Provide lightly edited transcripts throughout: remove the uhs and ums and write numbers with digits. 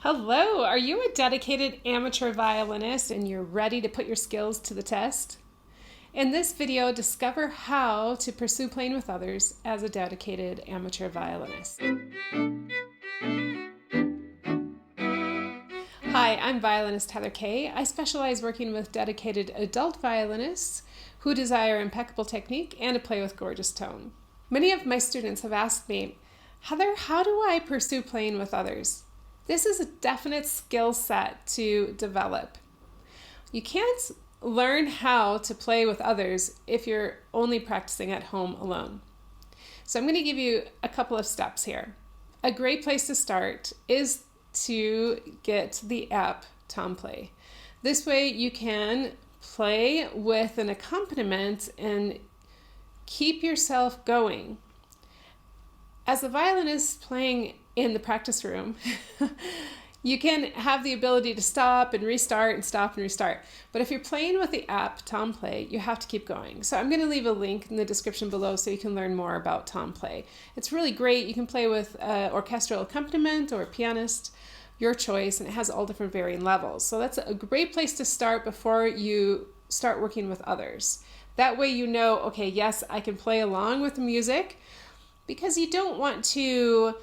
Hello, are you a dedicated amateur violinist and you're ready to put your skills to the test? In this video, discover how to pursue playing with others as a dedicated amateur violinist. Hi, I'm violinist Heather Kaye. I specialize working with dedicated adult violinists who desire impeccable technique and to play with gorgeous tone. Many of my students have asked me, Heather, how do I pursue playing with others? This is a definite skill set to develop. You can't learn how to play with others if you're only practicing at home alone. So I'm going to give you a couple of steps here. A great place to start is to get the app TomPlay. This way you can play with an accompaniment and keep yourself going. As a violinist playing in the practice room, you can have the ability to stop and restart and stop and restart. But if you're playing with the app TomPlay, you have to keep going. So I'm going to leave a link in the description below so you can learn more about TomPlay. It's really great. You can play with orchestral accompaniment or pianist, your choice, and it has all different varying levels. So that's a great place to start before you start working with others. That way you know, okay, yes, I can play along with the music, because you don't want to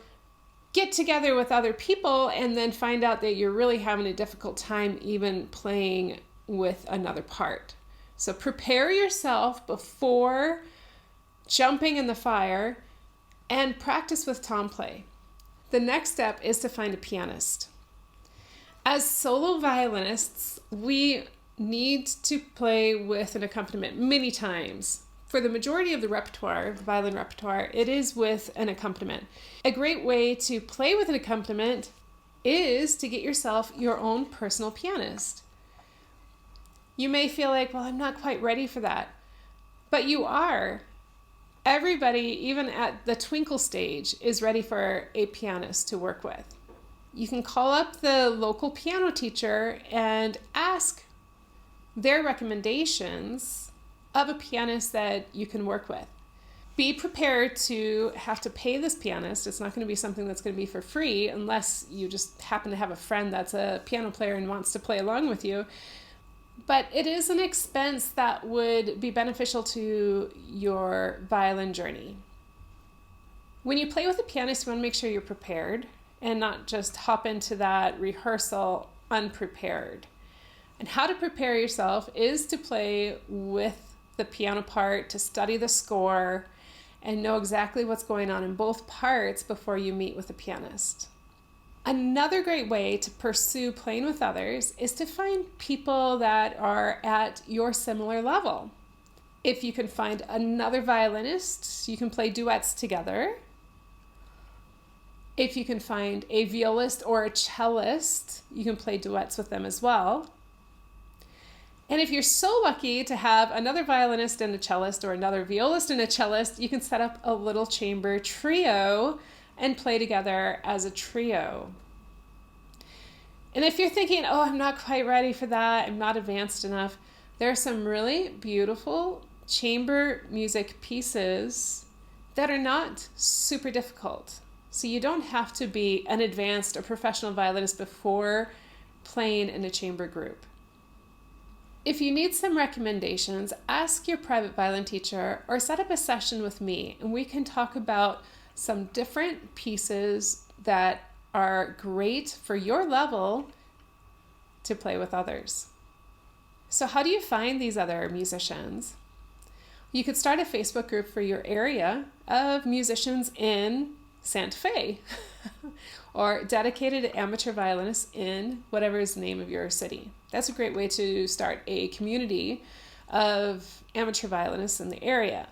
get together with other people and then find out that you're really having a difficult time even playing with another part. So prepare yourself before jumping in the fire and practice with TomPlay. The next step is to find a pianist. As solo violinists, we need to play with an accompaniment many times. For the majority of the repertoire, the violin repertoire, it is with an accompaniment. A great way to play with an accompaniment is to get yourself your own personal pianist. You may feel like, well, I'm not quite ready for that, but you are. Everybody, even at the twinkle stage, is ready for a pianist to work with. You can call up the local piano teacher and ask their recommendations of a pianist that you can work with. Be prepared to have to pay this pianist. It's not going to be something that's going to be for free unless you just happen to have a friend that's a piano player and wants to play along with you. But it is an expense that would be beneficial to your violin journey. When you play with a pianist, you want to make sure you're prepared and not just hop into that rehearsal unprepared. And how to prepare yourself is to play with the piano part, to study the score, and know exactly what's going on in both parts before you meet with a pianist. Another great way to pursue playing with others is to find people that are at your similar level. If you can find another violinist, you can play duets together. If you can find a violist or a cellist, you can play duets with them as well. And if you're so lucky to have another violinist and a cellist or another violist and a cellist, you can set up a little chamber trio and play together as a trio. And if you're thinking, oh, I'm not quite ready for that, I'm not advanced enough, there are some really beautiful chamber music pieces that are not super difficult. So you don't have to be an advanced or professional violinist before playing in a chamber group. If you need some recommendations, ask your private violin teacher or set up a session with me and we can talk about some different pieces that are great for your level to play with others. So how do you find these other musicians? You could start a Facebook group for your area of musicians in Santa Fe or dedicated amateur violinists in whatever is the name of your city. That's a great way to start a community of amateur violinists in the area.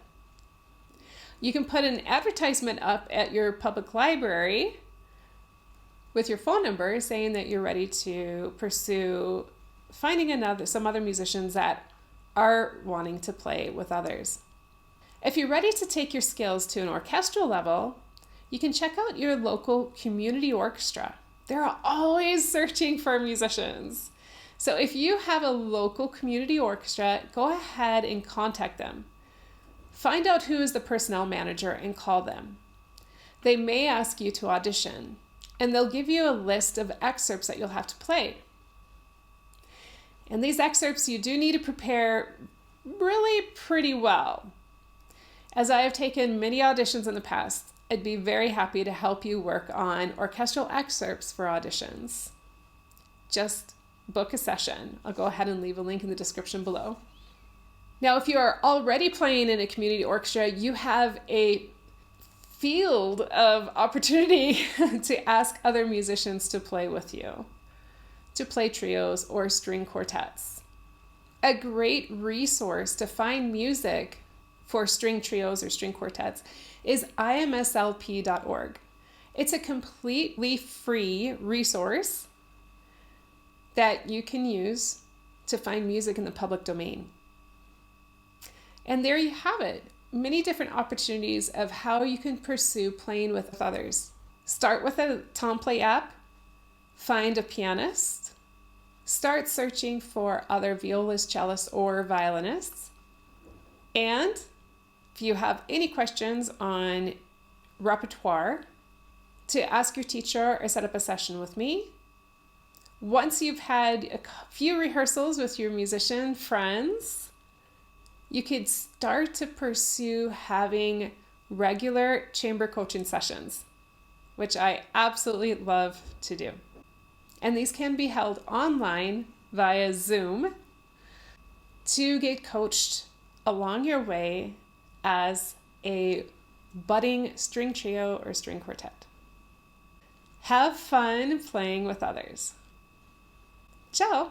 You can put an advertisement up at your public library with your phone number saying that you're ready to pursue finding some other musicians that are wanting to play with others. If you're ready to take your skills to an orchestral level, you can check out your local community orchestra. They're always searching for musicians. So if you have a local community orchestra, go ahead and contact them. Find out who is the personnel manager and call them. They may ask you to audition. and they'll give you a list of excerpts that you'll have to play. And these excerpts you do need to prepare really pretty well. As I have taken many auditions in the past, I'd be very happy to help you work on orchestral excerpts for auditions. Just book a session. I'll go ahead and leave a link in the description below. Now, if you are already playing in a community orchestra, you have a field of opportunity to ask other musicians to play with you, to play trios or string quartets. A great resource to find music for string trios or string quartets is imslp.org. It's a completely free resource that you can use to find music in the public domain. And there you have it. Many different opportunities of how you can pursue playing with others. Start with a Tomplay app, find a pianist, start searching for other violists, cellists, or violinists. And if you have any questions on repertoire, to ask your teacher or set up a session with me. Once you've had a few rehearsals with your musician friends, you could start to pursue having regular chamber coaching sessions, which I absolutely love to do. And these can be held online via Zoom to get coached along your way as a budding string trio or string quartet. Have fun playing with others. Ciao!